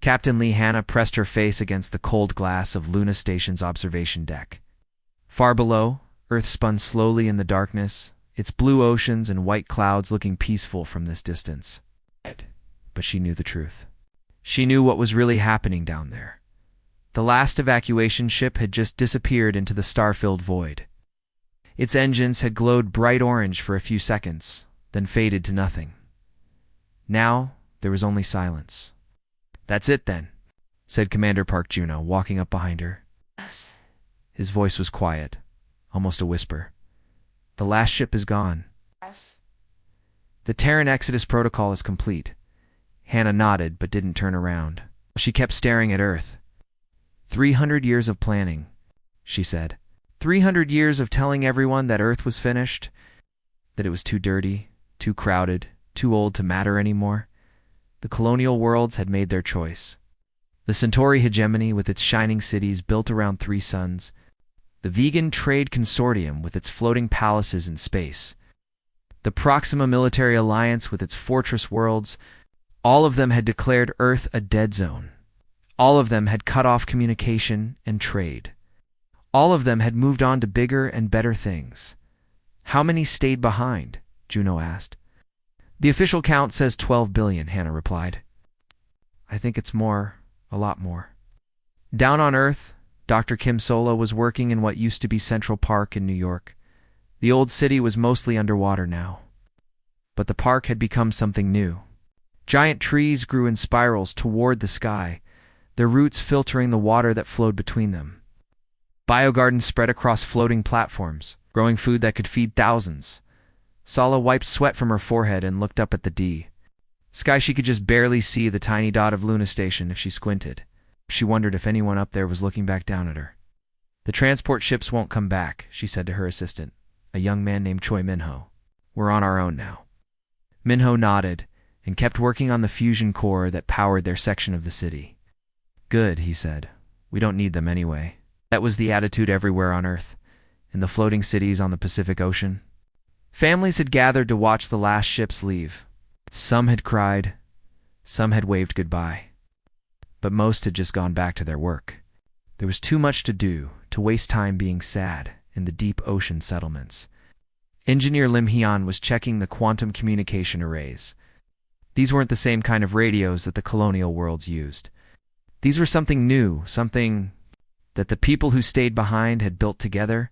Captain Lee Hanna pressed her face against the cold glass of Luna Station's observation deck. Far below, Earth spun slowly in the darkness, its blue oceans and white clouds looking peaceful from this distance. But she knew the truth. She knew what was really happening down there. The last evacuation ship had just disappeared into the star-filled void. Its engines had glowed bright orange for a few seconds, then faded to nothing. Now, there was only silence. "That's it, then," said Commander Park Juno, walking up behind her. His voice was quiet, almost a whisper. "The last ship is gone. The Terran Exodus protocol is complete." Hannah nodded, but didn't turn around. She kept staring at Earth. 300 years of planning, she said. 300 years of telling everyone that Earth was finished, that it was too dirty, too crowded, too old to matter anymore. The colonial worlds had made their choice. The Centauri hegemony with its shining cities built around 3 suns, the vegan trade consortium with its floating palaces in space, the Proxima military alliance with its fortress worlds, all of them had declared Earth a dead zone. All of them had cut off communication and trade. All of them had moved on to bigger and better things. "How many stayed behind?" Juno asked. "The official count says 12 billion, Hannah replied. "I think it's more, a lot more." Down on Earth, Dr. Kim Sola was working in what used to be Central Park in New York. The old city was mostly underwater now. But the park had become something new. Giant trees grew in spirals toward the sky, their roots filtering the water that flowed between them. Biogardens spread across floating platforms, growing food that could feed thousands. Sala wiped sweat from her forehead and looked up at the sky. She could just barely see the tiny dot of Luna Station if she squinted. She wondered if anyone up there was looking back down at her. "The transport ships won't come back," she said to her assistant, a young man named Choi Minho. "We're on our own now." Minho nodded and kept working on the fusion core that powered their section of the city. "Good," he said. "We don't need them anyway." That was the attitude everywhere on Earth, in the floating cities on the Pacific Ocean. Families had gathered to watch the last ships leave. Some had cried, some had waved goodbye. But most had just gone back to their work. There was too much to do to waste time being sad in the deep ocean settlements. Engineer Lim Hyun was checking the quantum communication arrays. These weren't the same kind of radios that the colonial worlds used. These were something new, something that the people who stayed behind had built together.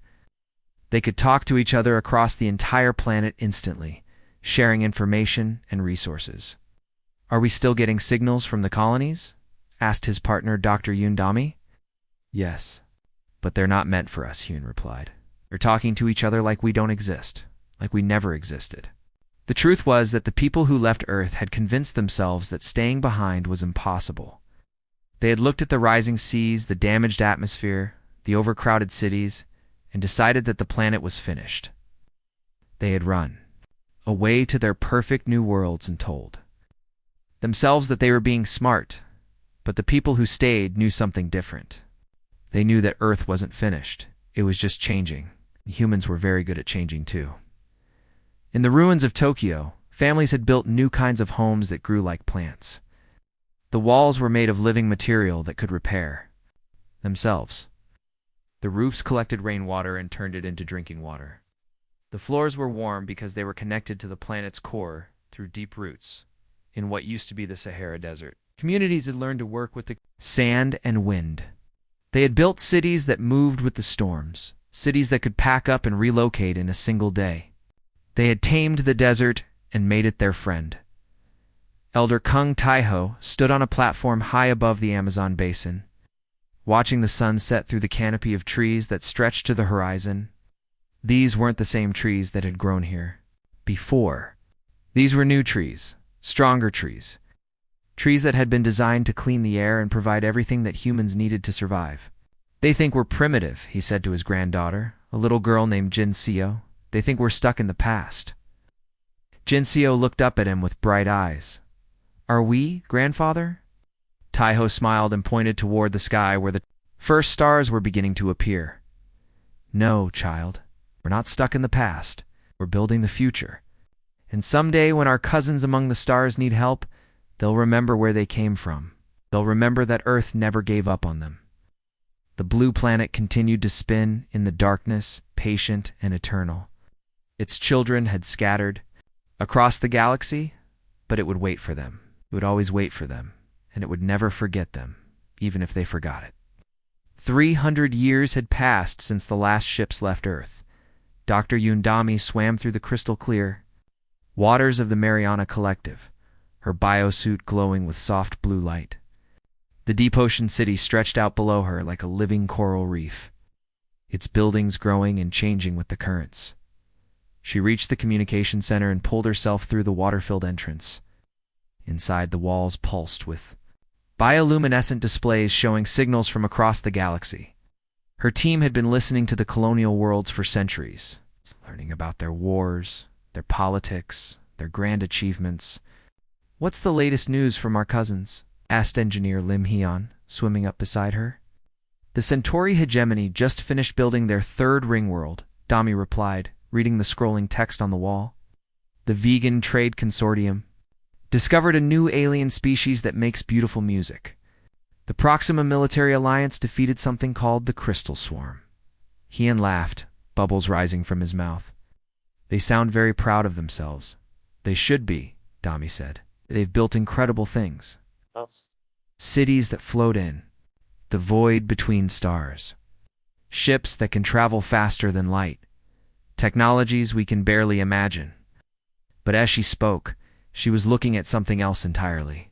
They could talk to each other across the entire planet instantly, sharing information and resources. "Are we still getting signals from the colonies?" asked his partner, Dr. Yoon Dami. "Yes, but they're not meant for us," Hyun replied. "They're talking to each other like we don't exist, like we never existed." The truth was that the people who left Earth had convinced themselves that staying behind was impossible. They had looked at the rising seas, the damaged atmosphere, the overcrowded cities, and decided that the planet was finished. They had run away to their perfect new worlds and told themselves that they were being smart, but the people who stayed knew something different. They knew that Earth wasn't finished, it was just changing. Humans were very good at changing too. In the ruins of Tokyo, families had built new kinds of homes that grew like plants. The walls were made of living material that could repair themselves. The roofs collected rainwater and turned it into drinking water. The floors were warm because they were connected to the planet's core through deep roots in what used to be the Sahara Desert. Communities had learned to work with the sand and wind. They had built cities that moved with the storms, cities that could pack up and relocate in a single day. They had tamed the desert and made it their friend. Elder Kung Taiho stood on a platform high above the Amazon basin, watching the sun set through the canopy of trees that stretched to the horizon. These weren't the same trees that had grown here before. These were new trees, stronger trees, trees that had been designed to clean the air and provide everything that humans needed to survive. "They think we're primitive," he said to his granddaughter, a little girl named Jin Seo. "They think we're stuck in the past." Jin Seo looked up at him with bright eyes. "Are we, grandfather?" Taiho smiled and pointed toward the sky where the first stars were beginning to appear. "No, child, we're not stuck in the past. We're building the future. And someday when our cousins among the stars need help, they'll remember where they came from. They'll remember that Earth never gave up on them. The blue planet continued to spin in the darkness, patient and eternal. Its children had scattered across the galaxy, but it would wait for them. It would always wait for them, and it would never forget them, even if they forgot it. 300 years had passed since the last ships left Earth. Dr. Yundami swam through the crystal clear waters of the Mariana Collective, her biosuit glowing with soft blue light. The deep ocean city stretched out below her like a living coral reef, its buildings growing and changing with the currents. She reached the communication center and pulled herself through the water-filled entrance. Inside, the walls pulsed with bioluminescent displays showing signals from across the galaxy. Her team had been listening to the colonial worlds for centuries, learning about their wars, their politics, their grand achievements. "What's the latest news from our cousins?" asked engineer Lim Hyun, swimming up beside her. "The Centauri hegemony just finished building their third ring world," Dami replied, reading the scrolling text on the wall. "The Vegan Trade Consortium discovered a new alien species that makes beautiful music. The Proxima Military Alliance defeated something called the Crystal Swarm." Hyun laughed, bubbles rising from his mouth. "They sound very proud of themselves." "They should be," Dami said. "They've built incredible things. Cities that float in the void between stars. Ships that can travel faster than light. Technologies we can barely imagine." But as she spoke, she was looking at something else entirely.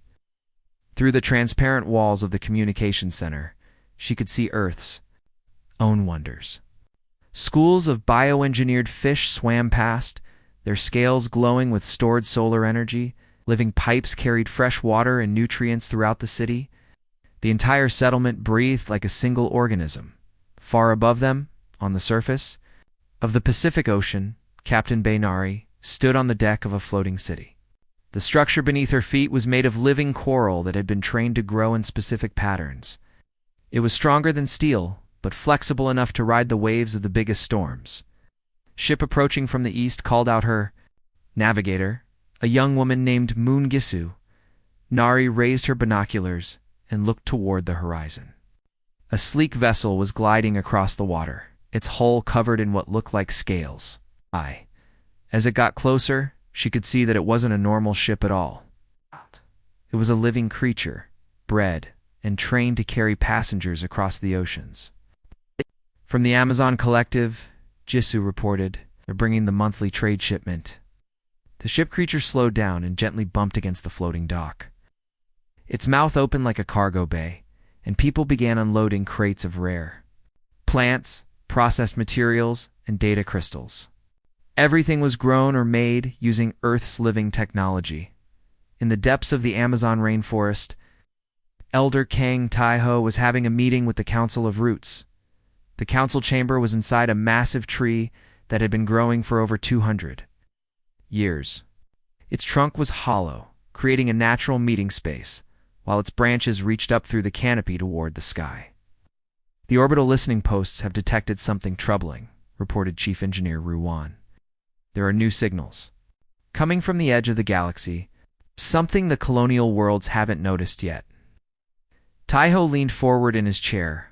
Through the transparent walls of the communication center, she could see Earth's own wonders. Schools of bioengineered fish swam past, their scales glowing with stored solar energy. Living pipes carried fresh water and nutrients throughout the city. The entire settlement breathed like a single organism. Far above them, on the surface of the Pacific Ocean, Captain Bainari stood on the deck of a floating city. The structure beneath her feet was made of living coral that had been trained to grow in specific patterns. It was stronger than steel, but flexible enough to ride the waves of the biggest storms. Ship approaching from the east called out her navigator, a young woman named Moon Gisu. Nari raised her binoculars and looked toward the horizon. A sleek vessel was gliding across the water, its hull covered in what looked like scales. As it got closer, she could see that it wasn't a normal ship at all. It was a living creature, bred and trained to carry passengers across the oceans. "From the Amazon Collective," Gisu reported, "they're bringing the monthly trade shipment." The ship creature slowed down and gently bumped against the floating dock. Its mouth opened like a cargo bay, and people began unloading crates of rare plants, processed materials, and data crystals. Everything was grown or made using Earth's living technology. In the depths of the Amazon rainforest, Elder Kang Taiho was having a meeting with the Council of Roots. The council chamber was inside a massive tree that had been growing for over 200 years. Its trunk was hollow, creating a natural meeting space, while its branches reached up through the canopy toward the sky. "The orbital listening posts have detected something troubling," reported Chief Engineer Ruwan. "There are new signals coming from the edge of the galaxy, something the colonial worlds haven't noticed yet." Taiho leaned forward in his chair,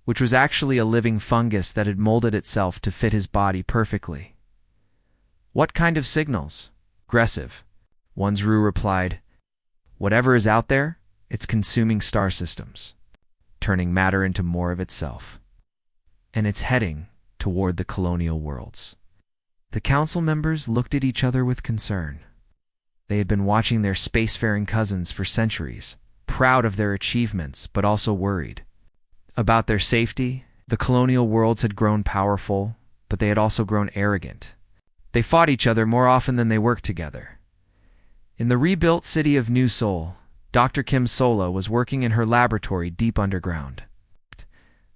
which was actually a living fungus that had molded itself to fit his body perfectly. "What kind of signals?" "Aggressive," Wanzru replied. "Whatever is out there, it's consuming star systems, turning matter into more of itself. And it's heading toward the colonial worlds." The council members looked at each other with concern. They had been watching their spacefaring cousins for centuries, proud of their achievements but also worried about their safety. The colonial worlds had grown powerful, but they had also grown arrogant. They fought each other more often than they worked together. In the rebuilt city of New Seoul, Dr. Kim Sola was working in her laboratory deep underground.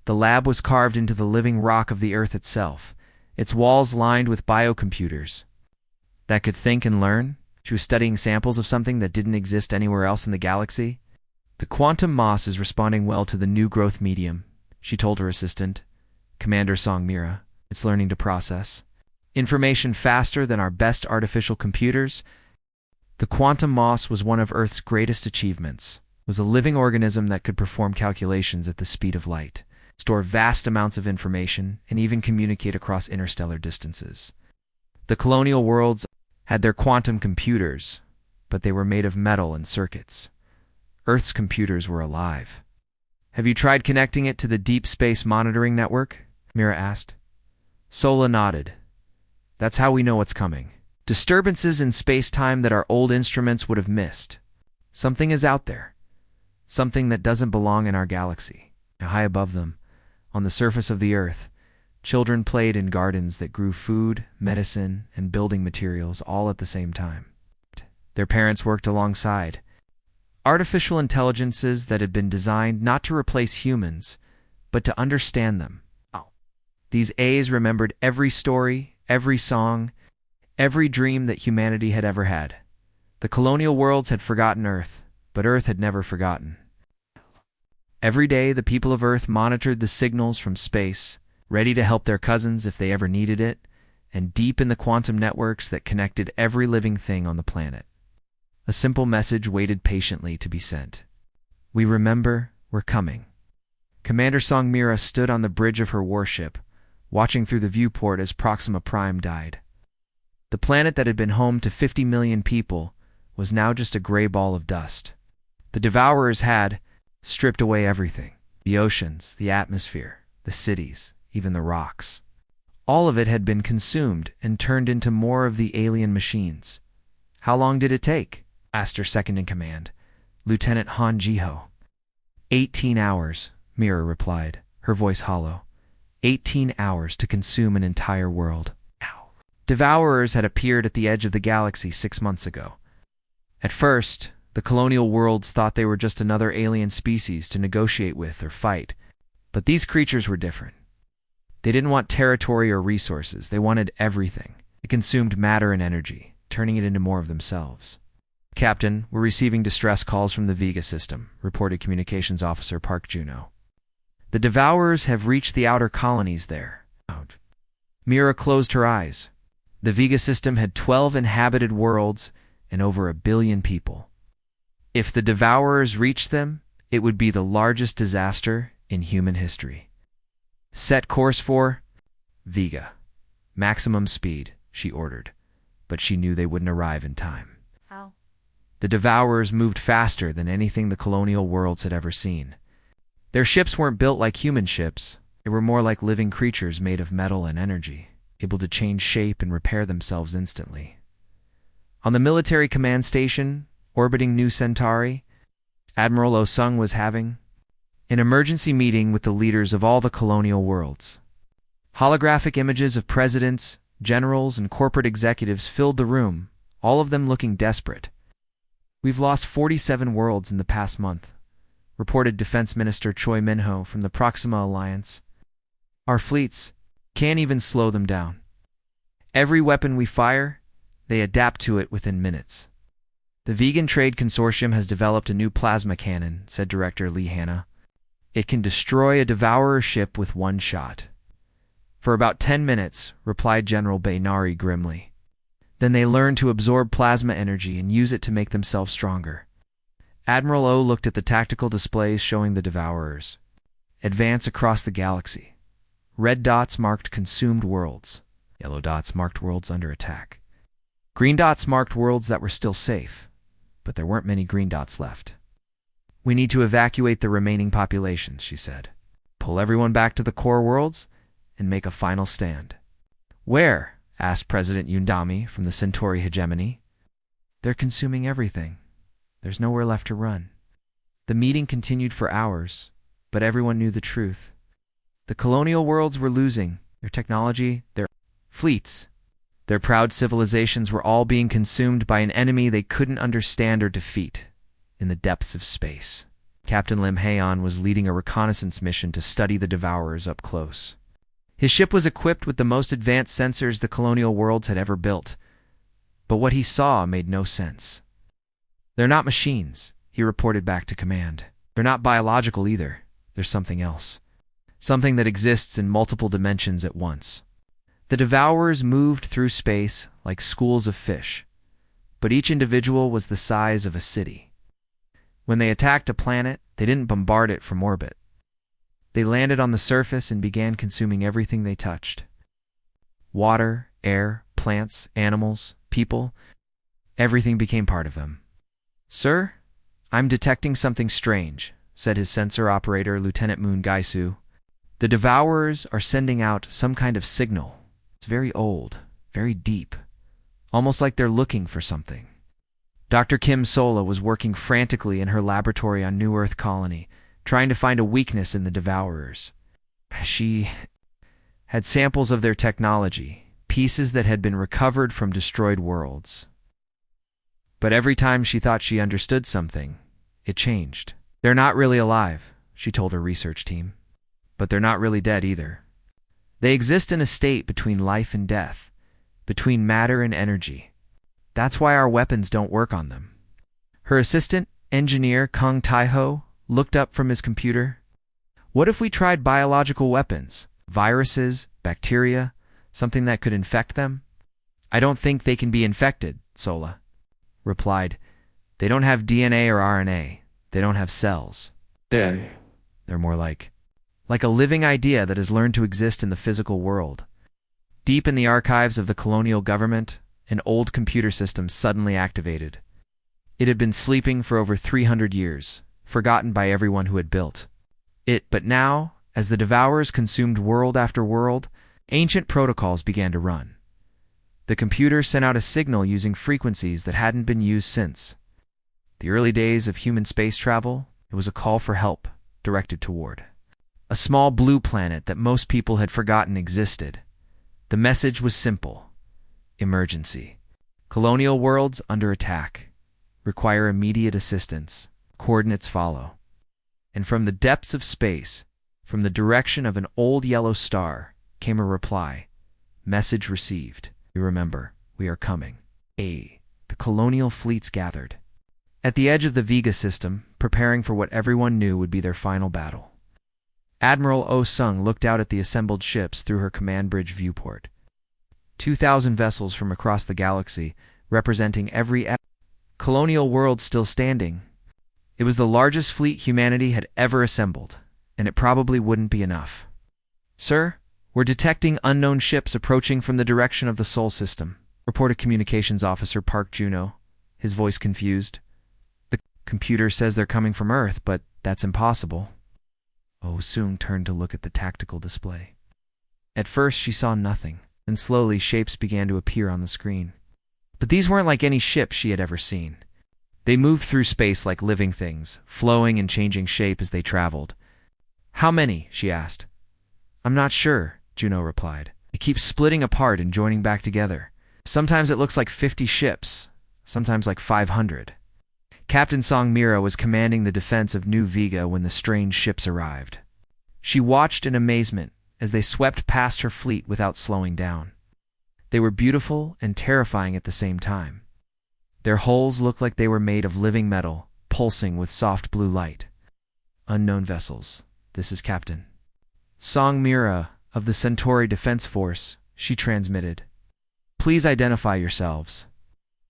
The lab was carved into the living rock of the Earth itself, its walls lined with biocomputers that could think and learn. She was studying samples of something that didn't exist anywhere else in the galaxy. "The quantum moss is responding well to the new growth medium," she told her assistant, Commander Song Mira. "It's learning to process information faster than our best artificial computers." The quantum moss was one of Earth's greatest achievements. was a living organism that could perform calculations at the speed of light, store vast amounts of information, and even communicate across interstellar distances. The colonial worlds had their quantum computers, but they were made of metal and circuits. Earth's computers were alive. "Have you tried connecting it to the Deep Space Monitoring Network?" Mira asked. Sola nodded. "That's how we know what's coming. Disturbances in space-time that our old instruments would have missed. Something is out there. Something that doesn't belong in our galaxy." High above them, on the surface of the Earth, children played in gardens that grew food, medicine, and building materials all at the same time. Their parents worked alongside. Artificial intelligences that had been designed not to replace humans, but to understand them. These A's remembered every story, every song, every dream that humanity had ever had. The colonial worlds had forgotten Earth, but Earth had never forgotten. Every day, the people of Earth monitored the signals from space, ready to help their cousins if they ever needed it, and deep in the quantum networks that connected every living thing on the planet. A simple message waited patiently to be sent. "We remember, we're coming." Commander Song Mira stood on the bridge of her warship, watching through the viewport as Proxima Prime died. The planet that had been home to 50 million people was now just a gray ball of dust. The Devourers had stripped away everything: the oceans, the atmosphere, the cities, even the rocks. All of it had been consumed and turned into more of the alien machines. "How long did it take?" asked her second-in-command, Lieutenant Han Jiho. 18 hours, Mira replied, her voice hollow. 18 hours to consume an entire world. Devourers had appeared at the edge of the galaxy 6 months ago. At first, the colonial worlds thought they were just another alien species to negotiate with or fight, but these creatures were different. They didn't want territory or resources, they wanted everything. It consumed matter and energy, turning it into more of themselves. "Captain, we're receiving distress calls from the Vega system," reported Communications Officer Park Juno. "The Devourers have reached the outer colonies there." Mira closed her eyes. The Vega system had 12 inhabited worlds and over 1 billion people. If the Devourers reached them, it would be the largest disaster in human history. "Set course for Vega. Maximum speed," she ordered, but she knew they wouldn't arrive in time. How? The Devourers moved faster than anything the colonial worlds had ever seen. Their ships weren't built like human ships. They were more like living creatures made of metal and energy, able to change shape and repair themselves instantly. On the military command station, orbiting New Centauri, Admiral Osung was having an emergency meeting with the leaders of all the colonial worlds. Holographic images of presidents, generals, and corporate executives filled the room, all of them looking desperate. "We've lost 47 worlds in the past month," reported Defense Minister Choi Minho from the Proxima Alliance. "Our fleets can't even slow them down. Every weapon we fire, they adapt to it within minutes." "The Vegan Trade Consortium has developed a new plasma cannon," said Director Lee Hanna. "It can destroy a Devourer ship with one shot." "For about 10 minutes," replied General Baynari grimly. "Then they learn to absorb plasma energy and use it to make themselves stronger." Admiral O looked at the tactical displays showing the Devourers. Advance across the galaxy. Red dots marked consumed worlds. Yellow dots marked worlds under attack. Green dots marked worlds that were still safe, but there weren't many green dots left. "We need to evacuate the remaining populations," she said. "Pull everyone back to the core worlds and make a final stand." "Where?" asked President Yundami from the Centauri hegemony. "They're consuming everything. There's nowhere left to run." The meeting continued for hours, but everyone knew the truth. The colonial worlds were losing their technology, their fleets. Their proud civilizations were all being consumed by an enemy they couldn't understand or defeat in the depths of space. Captain Lim Haeon was leading a reconnaissance mission to study the Devourers up close. His ship was equipped with the most advanced sensors the colonial worlds had ever built, but what he saw made no sense. "They're not machines," he reported back to command. "They're not biological either. There's something else. Something that exists in multiple dimensions at once." The Devourers moved through space like schools of fish, but each individual was the size of a city. When they attacked a planet, they didn't bombard it from orbit. They landed on the surface and began consuming everything they touched. Water, air, plants, animals, people, everything became part of them. "Sir, I'm detecting something strange," said his sensor operator, Lieutenant Moon Gaisu. "The Devourers are sending out some kind of signal. It's very old, very deep, almost like they're looking for something." Dr. Kim Sola was working frantically in her laboratory on New Earth Colony, trying to find a weakness in the Devourers. She had samples of their technology, pieces that had been recovered from destroyed worlds. But every time she thought she understood something, it changed. "They're not really alive," she told her research team. "But they're not really dead either. They exist in a state between life and death, between matter and energy. That's why our weapons don't work on them." Her assistant, engineer Kung Taiho, looked up from his computer. "What if we tried biological weapons? Viruses, bacteria, something that could infect them?" "I don't think they can be infected," Sola replied. "They don't have DNA or RNA. They don't have cells. They're more like a living idea that has learned to exist in the physical world." Deep in the archives of the colonial government, an old computer system suddenly activated. It had been sleeping for over 300 years, forgotten by everyone who had built it. But now, as the Devourers consumed world after world, ancient protocols began to run. The computer sent out a signal using frequencies that hadn't been used since the early days of human space travel. It was a call for help, directed toward a small blue planet that most people had forgotten existed. The message was simple: emergency. Colonial worlds under attack. Require immediate assistance. Coordinates follow. And from the depths of space, from the direction of an old yellow star, came a reply: "Message received. You remember, we are coming." The colonial fleets gathered at the edge of the Vega system, preparing for what everyone knew would be their final battle. Admiral Oh Sung looked out at the assembled ships through her command bridge viewport. 2,000 vessels from across the galaxy, representing every colonial world still standing. It was the largest fleet humanity had ever assembled, and it probably wouldn't be enough. "Sir, we're detecting unknown ships approaching from the direction of the Sol system," reported Communications Officer Park Juno, his voice confused. "The computer says they're coming from Earth, but that's impossible." Oh Sung turned to look at the tactical display. At first she saw nothing, and slowly shapes began to appear on the screen. But these weren't like any ships she had ever seen. They moved through space like living things, flowing and changing shape as they traveled. "How many?" she asked. "I'm not sure," Juno replied. "It keeps splitting apart and joining back together. Sometimes it looks like 50 ships, sometimes like 500. Captain Song Mira was commanding the defense of New Vega when the strange ships arrived. She watched in amazement as they swept past her fleet without slowing down. They were beautiful and terrifying at the same time. Their hulls looked like they were made of living metal, pulsing with soft blue light. "Unknown vessels. This is Captain Song Mira of the Centauri Defense Force," she transmitted. "Please identify yourselves."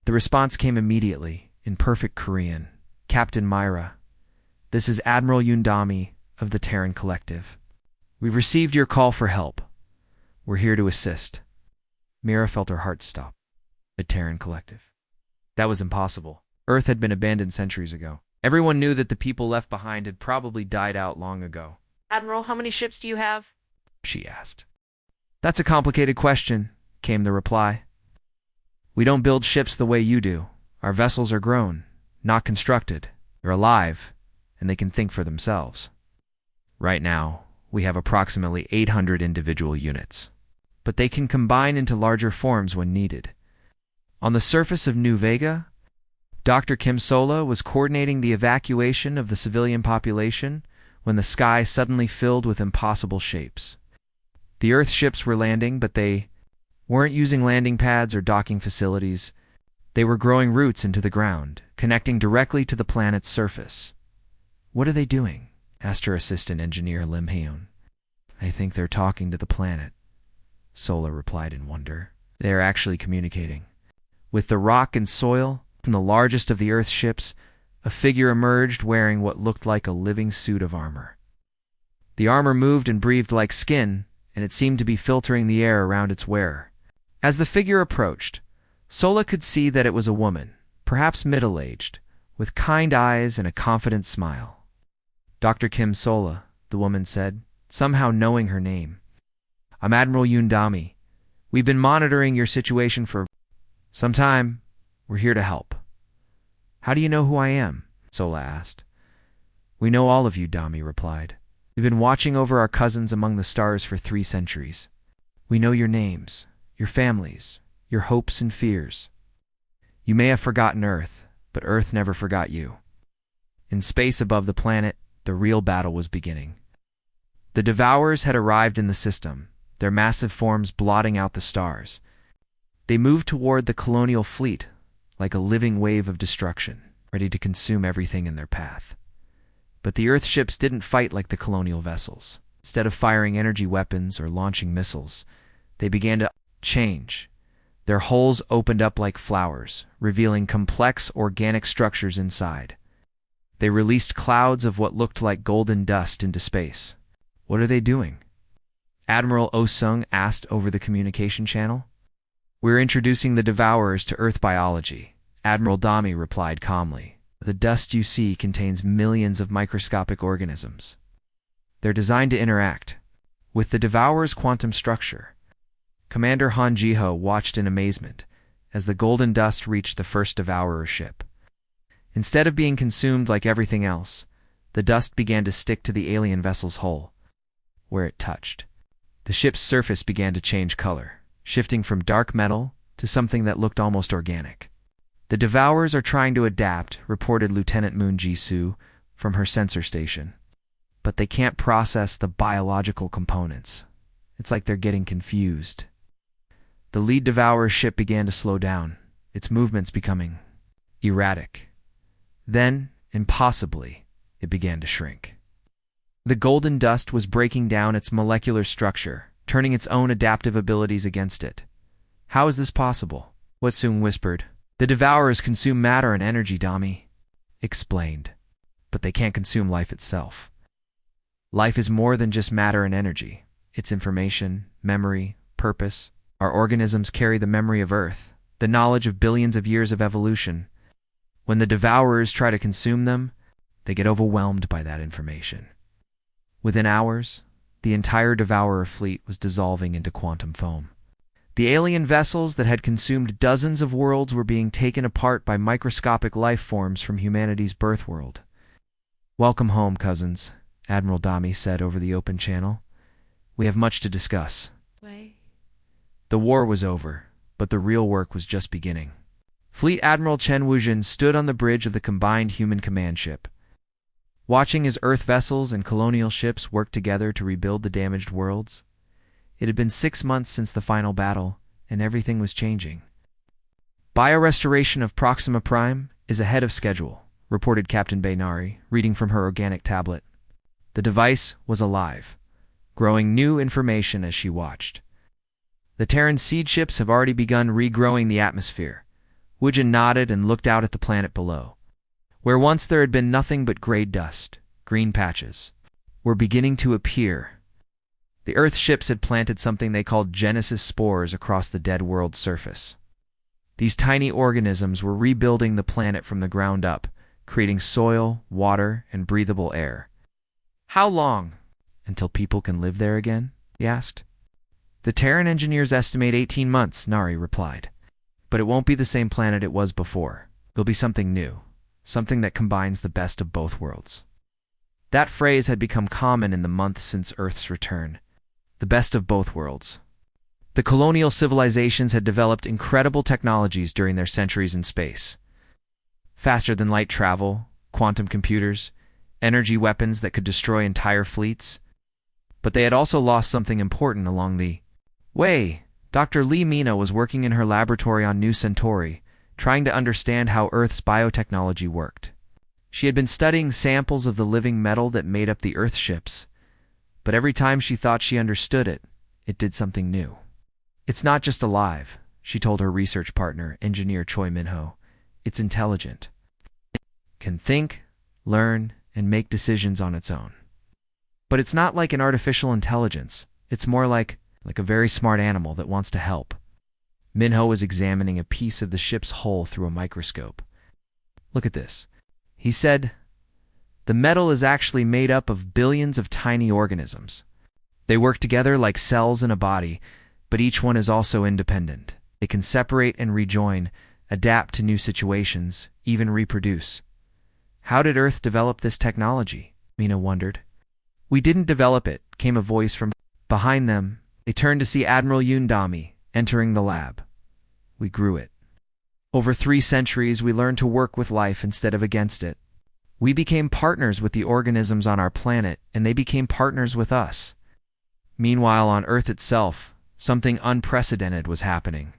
The response came immediately, in perfect Korean. "Captain Myra. This is Admiral Yundami of the Terran Collective. We've received your call for help. We're here to assist." Mira felt her heart stop. The Terran Collective. That was impossible. Earth had been abandoned centuries ago. Everyone knew that the people left behind had probably died out long ago. "Admiral, how many ships do you have?" she asked. "That's a complicated question," came the reply. "We don't build ships the way you do. Our vessels are grown, not constructed. They're alive, and they can think for themselves. Right now, we have approximately 800 individual units, but they can combine into larger forms when needed." On the surface of New Vega, Dr. Kim Sola was coordinating the evacuation of the civilian population when the sky suddenly filled with impossible shapes. The Earth ships were landing, but they weren't using landing pads or docking facilities. They were growing roots into the ground, connecting directly to the planet's surface. "What are they doing?" asked her assistant engineer Lim Hyun. "I think they're talking to the planet," Sola replied in wonder. "They are actually communicating with the rock and soil from the largest of the Earth ships. A figure emerged wearing what looked like a living suit of armor. The armor moved and breathed like skin, and it seemed to be filtering the air around its wearer. As the figure approached, Sola could see that it was a woman, perhaps middle-aged, with kind eyes and a confident smile. "Dr. Kim Sola," the woman said, somehow knowing her name. "I'm Admiral Yundami. We've been monitoring your situation for some time. We're here to help." "How do you know who I am?" Sola asked. "We know all of you," Dami replied. "We've been watching over our cousins among the stars for 3 centuries. We know your names, your families, your hopes and fears. You may have forgotten Earth, but Earth never forgot you." In space above the planet, the real battle was beginning. The Devourers had arrived in the system, their massive forms blotting out the stars. They moved toward the colonial fleet, like a living wave of destruction, ready to consume everything in their path. But the Earth ships didn't fight like the colonial vessels. Instead of firing energy weapons or launching missiles, they began to change. Their hulls opened up like flowers, revealing complex organic structures inside. They released clouds of what looked like golden dust into space. "What are they doing?" Admiral Oh-sung asked over the communication channel. "We're introducing the Devourers to Earth biology," Admiral Dami replied calmly. "The dust you see contains millions of microscopic organisms. They're designed to interact with the Devourer's quantum structure." Commander Han Jiho watched in amazement as the golden dust reached the first Devourer ship. Instead of being consumed like everything else, the dust began to stick to the alien vessel's hull. Where it touched, the ship's surface began to change color, shifting from dark metal to something that looked almost organic. "The Devourers are trying to adapt," reported Lieutenant Moon Ji-soo from her sensor station. "But they can't process the biological components. It's like they're getting confused." The lead Devourer ship began to slow down, its movements becoming erratic. Then, impossibly, it began to shrink. The golden dust was breaking down its molecular structure, turning its own adaptive abilities against it. "How is this possible?" Watsung whispered. "The Devourers consume matter and energy," Dami explained. "But they can't consume life itself. Life is more than just matter and energy. It's information, memory, purpose. Our organisms carry the memory of Earth, the knowledge of billions of years of evolution. When the Devourers try to consume them, they get overwhelmed by that information." Within hours, the entire Devourer fleet was dissolving into quantum foam. The alien vessels that had consumed dozens of worlds were being taken apart by microscopic life forms from humanity's birth world. "Welcome home, cousins," Admiral Dami said over the open channel. "We have much to discuss." The war was over, but the real work was just beginning. Fleet Admiral Chen Wuzhen stood on the bridge of the combined human command ship. Watching as Earth vessels and colonial ships worked together to rebuild the damaged worlds. It had been 6 months since the final battle, and everything was changing. "Biorestoration of Proxima Prime is ahead of schedule," reported Captain Baynari, reading from her organic tablet. The device was alive, growing new information as she watched. "The Terran seed ships have already begun regrowing the atmosphere." Wujin nodded and looked out at the planet below. Where once there had been nothing but gray dust, green patches were beginning to appear. The Earth ships had planted something they called Genesis spores across the dead world's surface. These tiny organisms were rebuilding the planet from the ground up, creating soil, water, and breathable air. "How long until people can live there again?" he asked. "The Terran engineers estimate 18 months, Nari replied. "But it won't be the same planet it was before. It'll be something new, something that combines the best of both worlds." That phrase had become common in the months since Earth's return. The best of both worlds. The colonial civilizations had developed incredible technologies during their centuries in space. Faster than light travel, quantum computers, energy weapons that could destroy entire fleets. But they had also lost something important along the way. Dr. Lee Mina was working in her laboratory on New Centauri, trying to understand how Earth's biotechnology worked. She had been studying samples of the living metal that made up the Earth ships, but every time she thought she understood it, it did something new. "It's not just alive," she told her research partner, engineer Choi Minho. "It's intelligent." can think, learn, and make decisions on its own. But it's not like an artificial intelligence. It's more like a very smart animal that wants to help. Minho was examining a piece of the ship's hull through a microscope. Look at this. He said, the metal is actually made up of billions of tiny organisms. They work together like cells in a body, but each one is also independent. They can separate and rejoin, adapt to new situations, even reproduce. How did Earth develop this technology? Mina wondered. We didn't develop it, came a voice from behind them. They turned to see Admiral Yundami entering the lab. We grew it. Over 3 centuries, we learned to work with life instead of against it. We became partners with the organisms on our planet, and they became partners with us. Meanwhile, on Earth itself, something unprecedented was happening.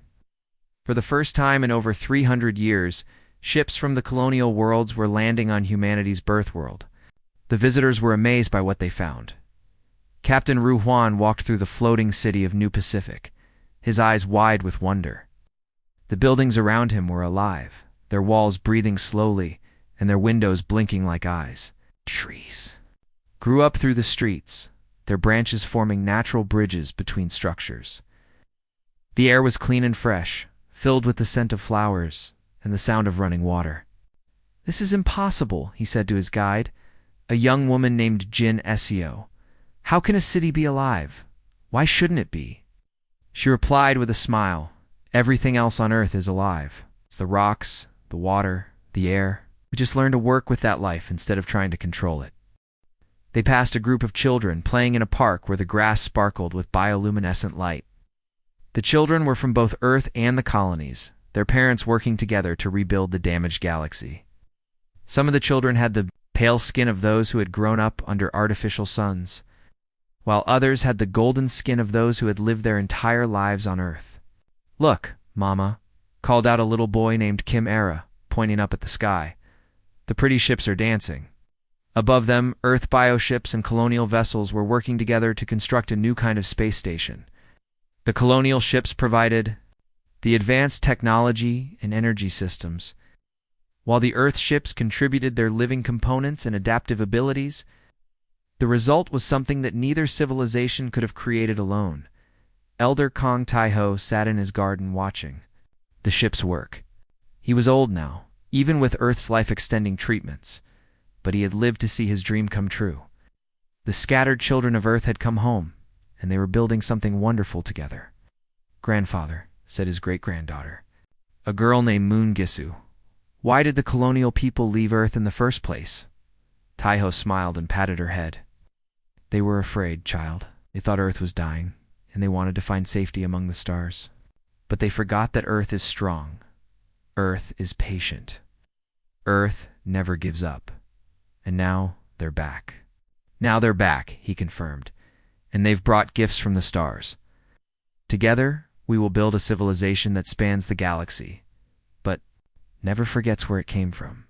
For the first time in over 300 years, ships from the colonial worlds were landing on humanity's birth world. The visitors were amazed by what they found. Captain Ru Huan walked through the floating city of New Pacific, his eyes wide with wonder. The buildings around him were alive, their walls breathing slowly, and their windows blinking like eyes. Trees grew up through the streets, their branches forming natural bridges between structures. The air was clean and fresh, filled with the scent of flowers and the sound of running water. This is impossible, he said to his guide, a young woman named Jin Esio. How can a city be alive? Why shouldn't it be? She replied with a smile. Everything else on Earth is alive. It's the rocks, the water, the air. We just learn to work with that life instead of trying to control it. They passed a group of children playing in a park where the grass sparkled with bioluminescent light. The children were from both Earth and the colonies, their parents working together to rebuild the damaged galaxy. Some of the children had the pale skin of those who had grown up under artificial suns, while others had the golden skin of those who had lived their entire lives on Earth. Look, Mama, called out a little boy named Kim Era, pointing up at the sky. The pretty ships are dancing. Above them, Earth bioships and colonial vessels were working together to construct a new kind of space station. The colonial ships provided the advanced technology and energy systems, while the Earth ships contributed their living components and adaptive abilities. The result was something that neither civilization could have created alone. Elder Kong Taiho sat in his garden watching the ships work. He was old now, even with Earth's life-extending treatments, but he had lived to see his dream come true. The scattered children of Earth had come home, and they were building something wonderful together. Grandfather, said his great-granddaughter, a girl named Moon Gisu. Why did the colonial people leave Earth in the first place? Taiho smiled and patted her head. They were afraid, child. They thought Earth was dying, and they wanted to find safety among the stars. But they forgot that Earth is strong. Earth is patient. Earth never gives up. And now they're back. Now they're back, he confirmed, and they've brought gifts from the stars. Together, we will build a civilization that spans the galaxy, but never forgets where it came from.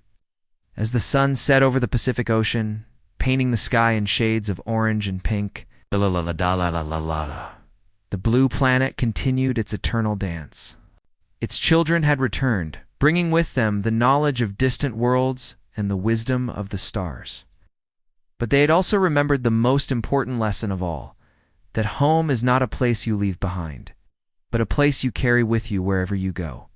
As the sun set over the Pacific Ocean, painting the sky in shades of orange and pink, the blue planet continued its eternal dance. Its children had returned, bringing with them the knowledge of distant worlds and the wisdom of the stars. But they had also remembered the most important lesson of all, that home is not a place you leave behind, but a place you carry with you wherever you go.